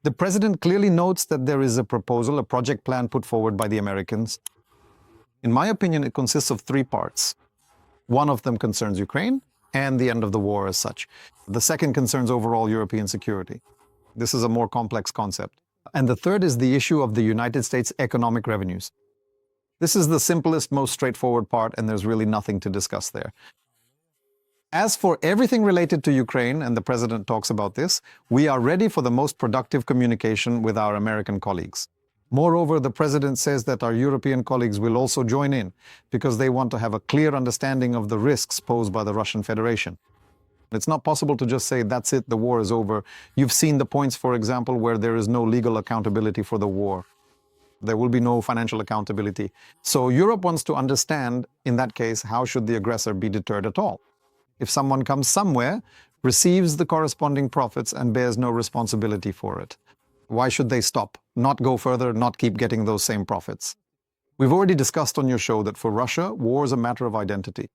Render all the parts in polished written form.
The president clearly notes that there is a proposal, a project plan put forward by the Americans. In my opinion, it consists of three parts. One of them concerns Ukraine and the end of the war as such. The second concerns overall European security. This is a more complex concept. And the third is the issue of the United States economic revenues. This is the simplest, most straightforward part, and there's really nothing to discuss there. As for everything related to Ukraine, and the president talks about this, we are ready for the most productive communication with our American colleagues. Moreover, the president says that our European colleagues will also join in because they want to have a clear understanding of the risks posed by the Russian Federation. It's not possible to just say, that's it, the war is over. You've seen the points, for example, where there is no legal accountability for the war. There will be no financial accountability. So Europe wants to understand, in that case, how should the aggressor be deterred at all? If someone comes somewhere, receives the corresponding profits and bears no responsibility for it, why should they stop, not go further, not keep getting those same profits? We've already discussed on your show that for Russia, war is a matter of identity.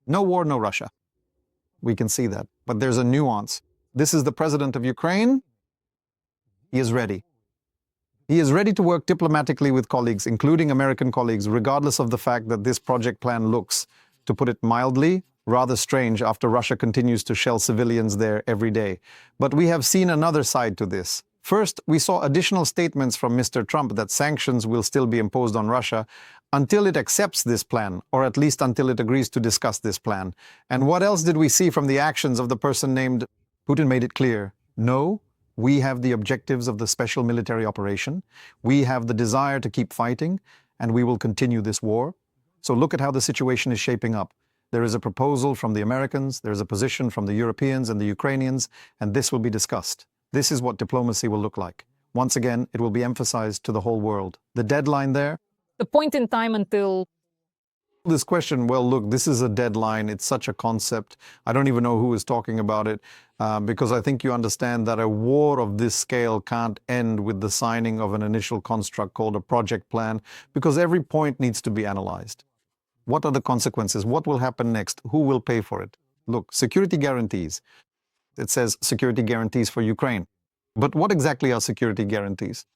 No war, no Russia. We can see that. But there's a nuance. This is the president of Ukraine. He is ready. He is ready to work diplomatically with colleagues, including American colleagues, regardless of the fact that this project plan looks, to put it mildly, rather strange after Russia continues to shell civilians there every day. But we have seen another side to this. First, we saw additional statements from Mr. Trump that sanctions will still be imposed on Russia until it accepts this plan, or at least until it agrees to discuss this plan. And what else did we see from the actions of the person named Putin? Made it clear, no, we have the objectives of the special military operation. We have the desire to keep fighting, and we will continue this war. So look at how the situation is shaping up. There is a proposal from the Americans, there is a position from the Europeans and the Ukrainians, and this will be discussed. This is what diplomacy will look like. Once again, it will be emphasized to the whole world. The deadline there? The point in time until... This question, well, look, this is a deadline. It's such a concept. I don't even know who is talking about it, because I think you understand that a war of this scale can't end with the signing of an initial construct called a project plan, because every point needs to be analyzed. What are the consequences? What will happen next? Who will pay for it? Look, security guarantees. It says security guarantees for Ukraine. But what exactly are security guarantees?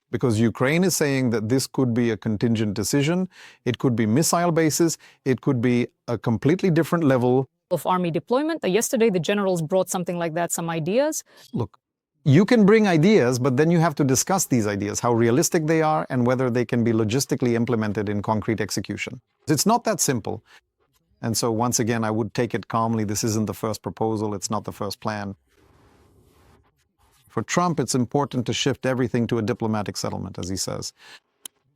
Because Ukraine is saying that this could be a contingent decision, it could be missile bases, it could be a completely different level of army deployment. Yesterday, the generals brought something like that, some ideas. Look, you can bring ideas, but then you have to discuss these ideas, how realistic they are and whether they can be logistically implemented in concrete execution. It's not that simple. And so once again, I would take it calmly. This isn't the first proposal. It's not the first plan. For Trump, it's important to shift everything to a diplomatic settlement, as he says.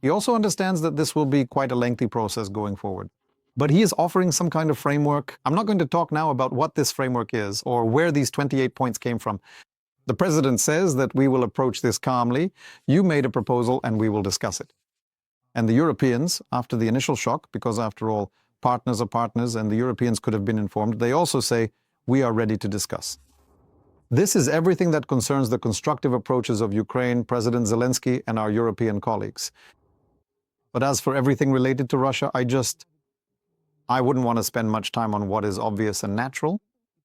He also understands that this will be quite a lengthy process going forward. But he is offering some kind of framework. I'm not going to talk now about what this framework is or where these 28 points came from. The president says that we will approach this calmly. You made a proposal and we will discuss it. And the Europeans, after the initial shock, because after all, partners are partners and the Europeans could have been informed, they also say, we are ready to discuss. This is everything that concerns the constructive approaches of Ukraine, President Zelensky, and our European colleagues. But as for everything related to Russia, I wouldn't want to spend much time on what is obvious and natural.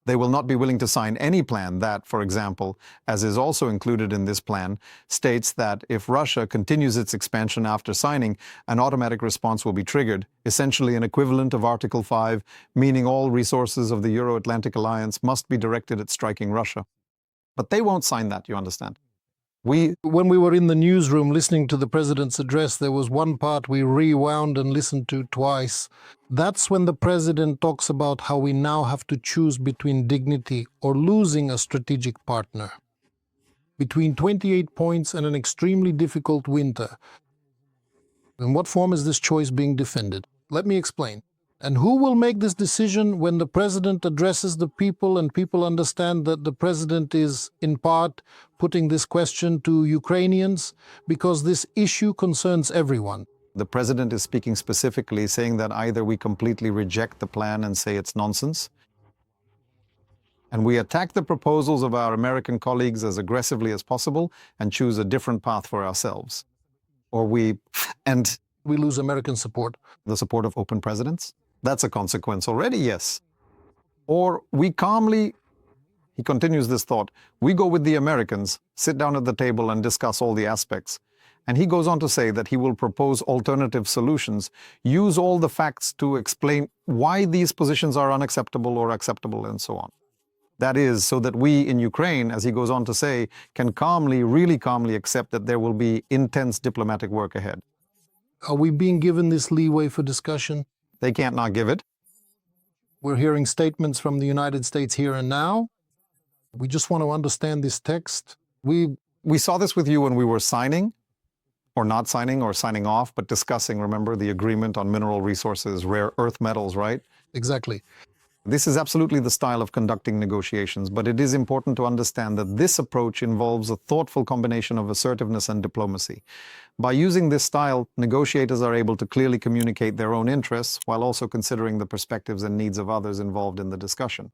They will not be willing to sign any plan that, for example, as is also included in this plan, states that if Russia continues its expansion after signing, an automatic response will be triggered, essentially an equivalent of Article 5, meaning all resources of the Euro-Atlantic Alliance must be directed at striking Russia. But they won't sign that, you understand. When we were in the newsroom listening to the president's address, there was one part we rewound and listened to twice. That's when the president talks about how we now have to choose between dignity or losing a strategic partner. Between 28 points and an extremely difficult winter. In what form is this choice being defended? Let me explain. And who will make this decision when the president addresses the people and people understand that the president is, in part, putting this question to Ukrainians? Because this issue concerns everyone. The president is speaking specifically, saying that either we completely reject the plan and say it's nonsense, and we attack the proposals of our American colleagues as aggressively as possible and choose a different path for ourselves. Or we lose American support. The support of open presidents? That's a consequence already, yes. Or we calmly He continues this thought. We go with the Americans, sit down at the table and discuss all the aspects. And he goes on to say that he will propose alternative solutions, use all the facts to explain why these positions are unacceptable or acceptable, and so on. That is, so that we in Ukraine, as he goes on to say, can calmly, really calmly accept that there will be intense diplomatic work ahead. Are we being given this leeway for discussion? They can't not give it. We're hearing statements from the United States here and now. We just want to understand this text. We saw this with you when we were signing, or not signing, or signing off, but discussing, remember, the agreement on mineral resources, rare earth metals, right? Exactly. This is absolutely the style of conducting negotiations, but it is important to understand that this approach involves a thoughtful combination of assertiveness and diplomacy. By using this style, negotiators are able to clearly communicate their own interests while also considering the perspectives and needs of others involved in the discussion.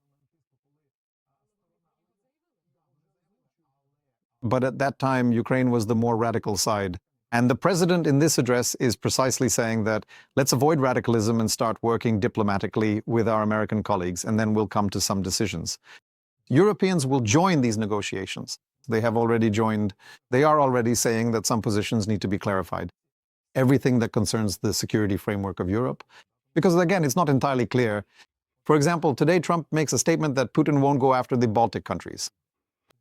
But at that time, Ukraine was the more radical side. And the president in this address is precisely saying that let's avoid radicalism and start working diplomatically with our American colleagues, and then we'll come to some decisions. Europeans will join these negotiations. They have already joined. They are already saying that some positions need to be clarified. Everything that concerns the security framework of Europe. Because again, it's not entirely clear. For example, today Trump makes a statement that Putin won't go after the Baltic countries.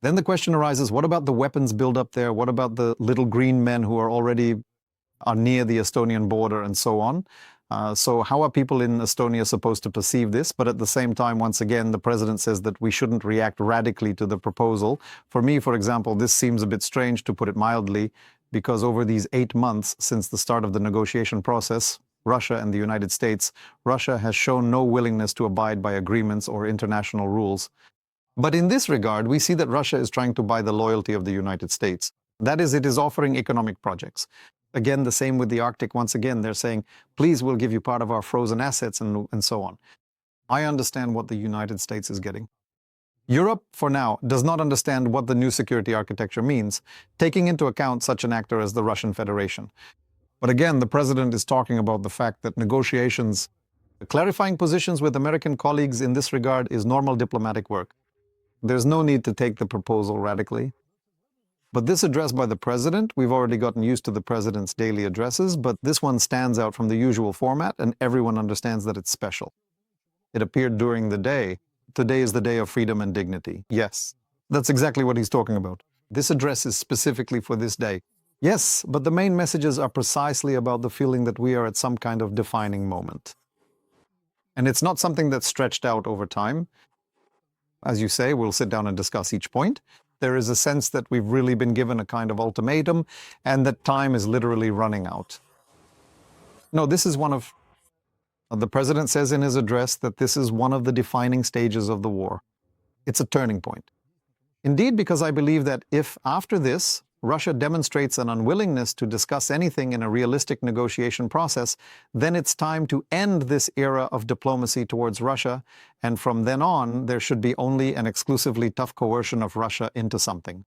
Then the question arises, what about the weapons buildup there? What about the little green men who are near the Estonian border and so on? So how are people in Estonia supposed to perceive this? But at the same time, once again, the president says that we shouldn't react radically to the proposal. For me, for example, this seems a bit strange, to put it mildly, because over these 8 months since the start of the negotiation process, Russia and the United States, Russia has shown no willingness to abide by agreements or international rules. But in this regard, we see that Russia is trying to buy the loyalty of the United States. That is, it is offering economic projects. Again, the same with the Arctic. Once again, they're saying, please, we'll give you part of our frozen assets and so on. I understand what the United States is getting. Europe, for now, does not understand what the new security architecture means, taking into account such an actor as the Russian Federation. But again, the president is talking about the fact that negotiations, clarifying positions with American colleagues in this regard is normal diplomatic work. There's no need to take the proposal radically. But this address by the president, we've already gotten used to the president's daily addresses, but this one stands out from the usual format, and everyone understands that it's special. It appeared during the day. Today is the day of freedom and dignity. Yes, that's exactly what he's talking about. This address is specifically for this day. Yes, but the main messages are precisely about the feeling that we are at some kind of defining moment. And it's not something that's stretched out over time. As you say, we'll sit down and discuss each point. There is a sense that we've really been given a kind of ultimatum and that time is literally running out. No, this is one of... The president says in his address that this is one of the defining stages of the war. It's a turning point. Indeed, because I believe that if, after this, Russia demonstrates an unwillingness to discuss anything in a realistic negotiation process, then it's time to end this era of diplomacy towards Russia, and from then on, there should be only an exclusively tough coercion of Russia into something.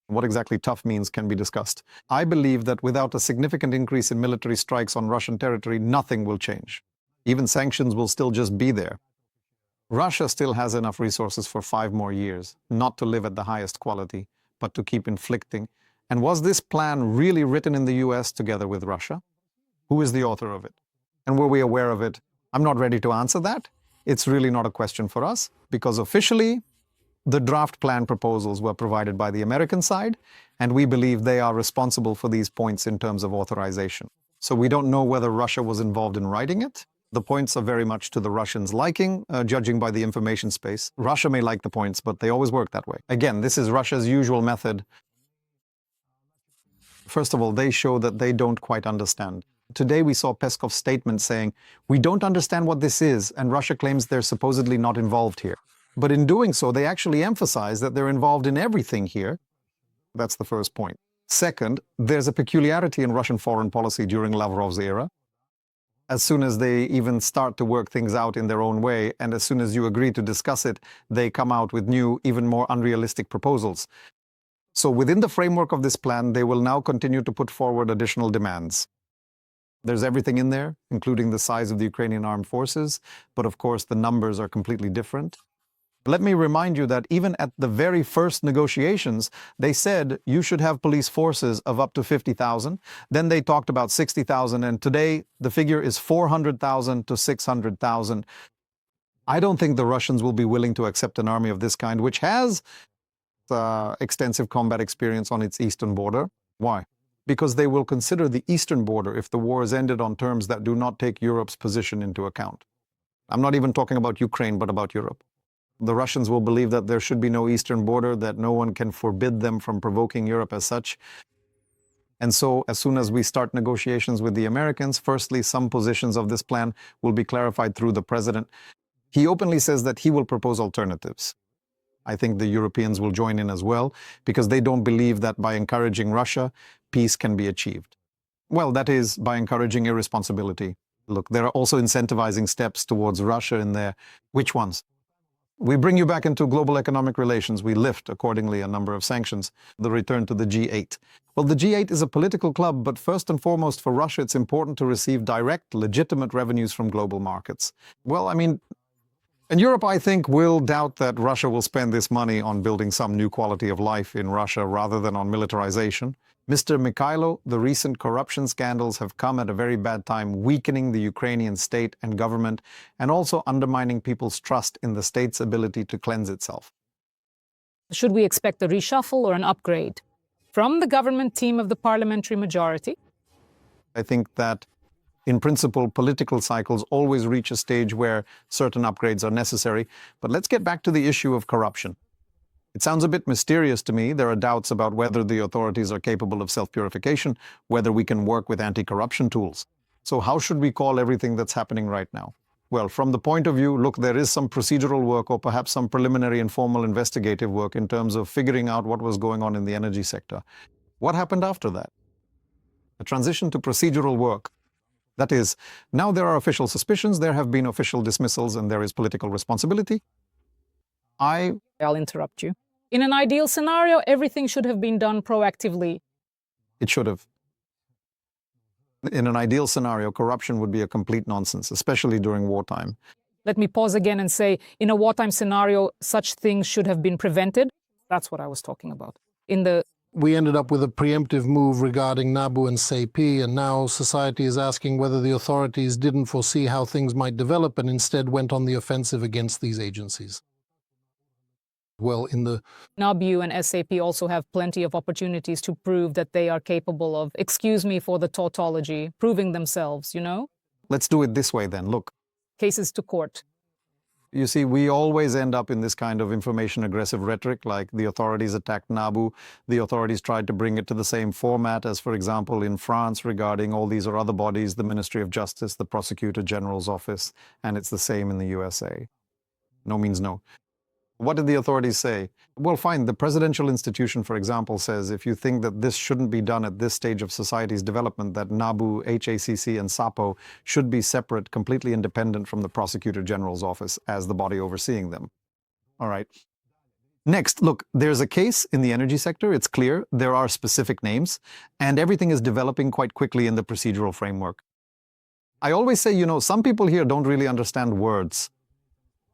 What exactly tough means can be discussed. I believe that without a significant increase in military strikes on Russian territory, nothing will change. Even sanctions will still just be there. Russia still has enough resources for 5 more years, not to live at the highest quality, but to keep inflicting. And was this plan really written in the US together with Russia? Who is the author of it? And were we aware of it? I'm not ready to answer that. It's really not a question for us, because officially, the draft plan proposals were provided by the American side, and we believe they are responsible for these points in terms of authorization. So we don't know whether Russia was involved in writing it. The points are very much to the Russians' liking, judging by the information space. Russia may like the points, but they always work that way. Again, this is Russia's usual method. First of all, they show that they don't quite understand. Today we saw Peskov's statement saying, we don't understand what this is, and Russia claims they're supposedly not involved here. But in doing so, they actually emphasize that they're involved in everything here. That's the first point. Second, there's a peculiarity in Russian foreign policy during Lavrov's era. As soon as they even start to work things out in their own way, and as soon as you agree to discuss it, they come out with new, even more unrealistic proposals. So within the framework of this plan, they will now continue to put forward additional demands. There's everything in there, including the size of the Ukrainian armed forces, but of course the numbers are completely different. Let me remind you that even at the very first negotiations, they said you should have police forces of up to 50,000. Then they talked about 60,000, and today the figure is 400,000 to 600,000. I don't think the Russians will be willing to accept an army of this kind, which has extensive combat experience on its eastern border. Why? Because they will consider the eastern border if the war is ended on terms that do not take Europe's position into account. I'm not even talking about Ukraine, but about Europe. The Russians will believe that there should be no eastern border, that no one can forbid them from provoking Europe as such. And so as soon as we start negotiations with the Americans, firstly, some positions of this plan will be clarified through the president. He openly says that he will propose alternatives. I think the Europeans will join in as well, because they don't believe that by encouraging Russia, peace can be achieved. Well, that is by encouraging irresponsibility. Look, there are also incentivizing steps towards Russia in there. Which ones? We bring you back into global economic relations. We lift, accordingly, a number of sanctions. The return to the G8. Well, the G8 is a political club, but first and foremost for Russia, it's important to receive direct, legitimate revenues from global markets. Well, I mean, and Europe, I think, will doubt that Russia will spend this money on building some new quality of life in Russia rather than on militarization. Mr. Mikhailo, the recent corruption scandals have come at a very bad time, weakening the Ukrainian state and government and also undermining people's trust in the state's ability to cleanse itself. Should we expect a reshuffle or an upgrade from the government team of the parliamentary majority? I think that in principle, political cycles always reach a stage where certain upgrades are necessary. But let's get back to the issue of corruption. It sounds a bit mysterious to me. There are doubts about whether the authorities are capable of self-purification, whether we can work with anti-corruption tools. So how should we call everything that's happening right now? Well, from the point of view, look, there is some procedural work or perhaps some preliminary informal investigative work in terms of figuring out what was going on in the energy sector. What happened after that? A transition to procedural work. That is, now there are official suspicions, there have been official dismissals, and there is political responsibility. I'll interrupt you. In an ideal scenario, everything should have been done proactively. It should have. In an ideal scenario, corruption would be a complete nonsense, especially during wartime. Let me pause again and say, in a wartime scenario, such things should have been prevented. That's what I was talking about. We ended up with a preemptive move regarding NABU and SAP, and now society is asking whether the authorities didn't foresee how things might develop and instead went on the offensive against these agencies. Well, NABU and SAP also have plenty of opportunities to prove that they are capable of, excuse me for the tautology, proving themselves, you know? Let's do it this way then. Look. Cases to court. You see, we always end up in this kind of information-aggressive rhetoric, like the authorities attacked NABU, the authorities tried to bring it to the same format as, for example, in France regarding all these or other bodies, the Ministry of Justice, the Prosecutor General's Office, and it's the same in the USA. No means no. What did the authorities say? Well, fine, the presidential institution, for example, says if you think that this shouldn't be done at this stage of society's development, that NABU, HACC, and SAPO should be separate, completely independent from the Prosecutor General's office as the body overseeing them. All right. Next, look, there's a case in the energy sector. It's clear there are specific names, and everything is developing quite quickly in the procedural framework. I always say, you know, some people here don't really understand words.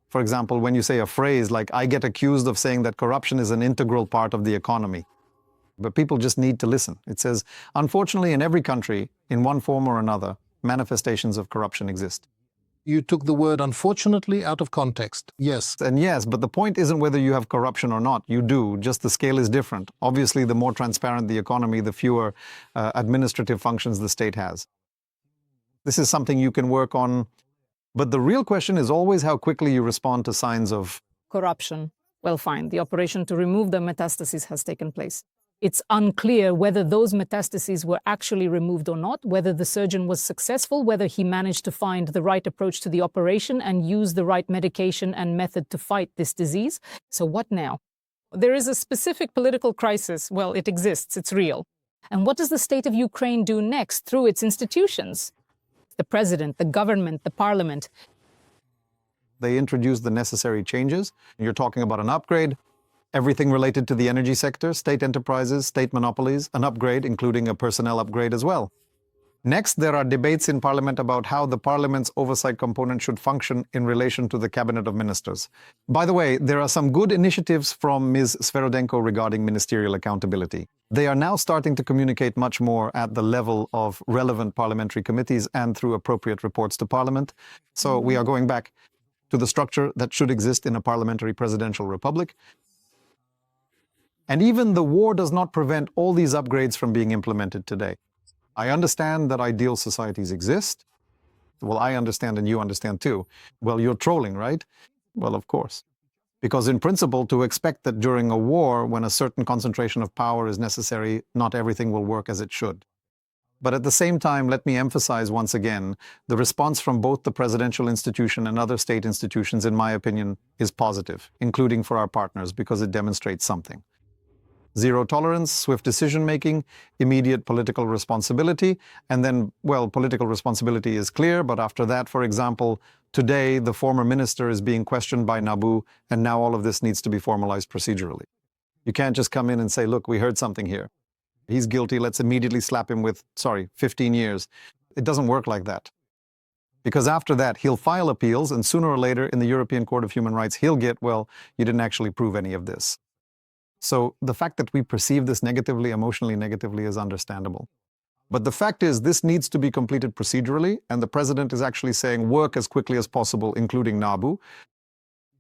For example, when you say a phrase like, I get accused of saying that corruption is an integral part of the economy. But people just need to listen. It says, unfortunately, in every country, in one form or another, manifestations of corruption exist. You took the word unfortunately out of context. Yes. And yes, but the point isn't whether you have corruption or not. You do, just the scale is different. Obviously, the more transparent the economy, the fewer administrative functions the state has. This is something you can work on. But the real question is always how quickly you respond to signs of corruption. Well, fine. The operation to remove the metastases has taken place. It's unclear whether those metastases were actually removed or not, whether the surgeon was successful, whether he managed to find the right approach to the operation and use the right medication and method to fight this disease. So what now? There is a specific political crisis. Well, it exists. It's real. And what does the state of Ukraine do next through its institutions? The president, the government, the parliament. They introduced the necessary changes. You're talking about an upgrade, everything related to the energy sector, state enterprises, state monopolies, an upgrade, including a personnel upgrade as well. Next, there are debates in Parliament about how the Parliament's oversight component should function in relation to the Cabinet of Ministers. By the way, there are some good initiatives from Ms. Sverodenko regarding ministerial accountability. They are now starting to communicate much more at the level of relevant parliamentary committees and through appropriate reports to Parliament. So we are going back to the structure that should exist in a parliamentary presidential republic. And even the war does not prevent all these upgrades from being implemented today. I understand that ideal societies exist. Well, I understand and you understand too. Well, you're trolling, right? Well, of course. Because in principle, to expect that during a war, when a certain concentration of power is necessary, not everything will work as it should. But at the same time, let me emphasize once again, the response from both the presidential institution and other state institutions, in my opinion, is positive, including for our partners, because it demonstrates something. Zero tolerance, swift decision-making, immediate political responsibility, and then, well, political responsibility is clear, but after that, for example, today the former minister is being questioned by NABU, and now all of this needs to be formalized procedurally. You can't just come in and say, look, we heard something here. He's guilty, let's immediately slap him with, 15 years. It doesn't work like that. Because after that, he'll file appeals, and sooner or later in the European Court of Human Rights, he'll get, well, you didn't actually prove any of this. So the fact that we perceive this negatively, emotionally negatively, is understandable. But the fact is, this needs to be completed procedurally, and the president is actually saying work as quickly as possible, including NABU,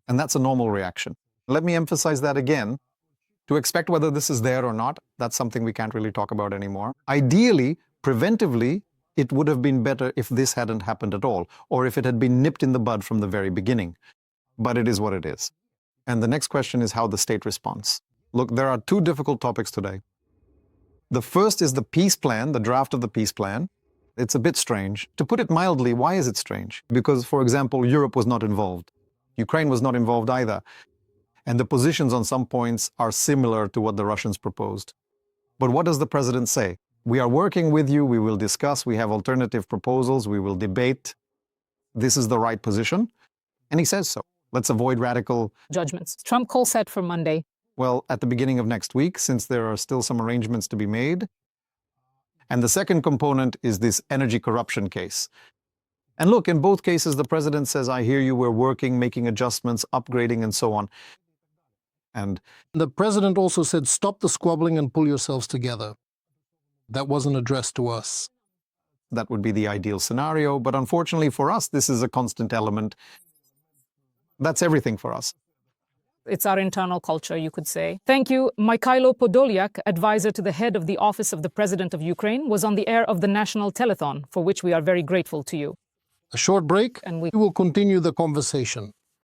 and that's a normal reaction. Let me emphasize that again. To expect whether this is there or not, that's something we can't really talk about anymore. Ideally, preventively, it would have been better if this hadn't happened at all, or if it had been nipped in the bud from the very beginning. But it is what it is. And the next question is how the state responds. Look, there are two difficult topics today. The first is the peace plan, the draft of the peace plan. It's a bit strange. To put it mildly, why is it strange? Because, for example, Europe was not involved. Ukraine was not involved either. And the positions on some points are similar to what the Russians proposed. But what does the president say? We are working with you, we will discuss, we have alternative proposals, we will debate. This is the right position. And he says so. Let's avoid radical Judgments. Trump call set for Monday. Well, at the beginning of next week, since there are still some arrangements to be made. And the second component is this energy corruption case. And look, in both cases, the president says, I hear you, we're working, making adjustments, upgrading, and so on. And the president also said, stop the squabbling and pull yourselves together. That wasn't addressed to us. That would be the ideal scenario. But unfortunately for us, this is a constant element. That's everything for us. It's our internal culture, you could say. Thank you. Mikhailo Podolyak, advisor to the head of the Office of the President of Ukraine, was on the air of the National Telethon, for which we are very grateful to you. A short break, And we will continue the conversation.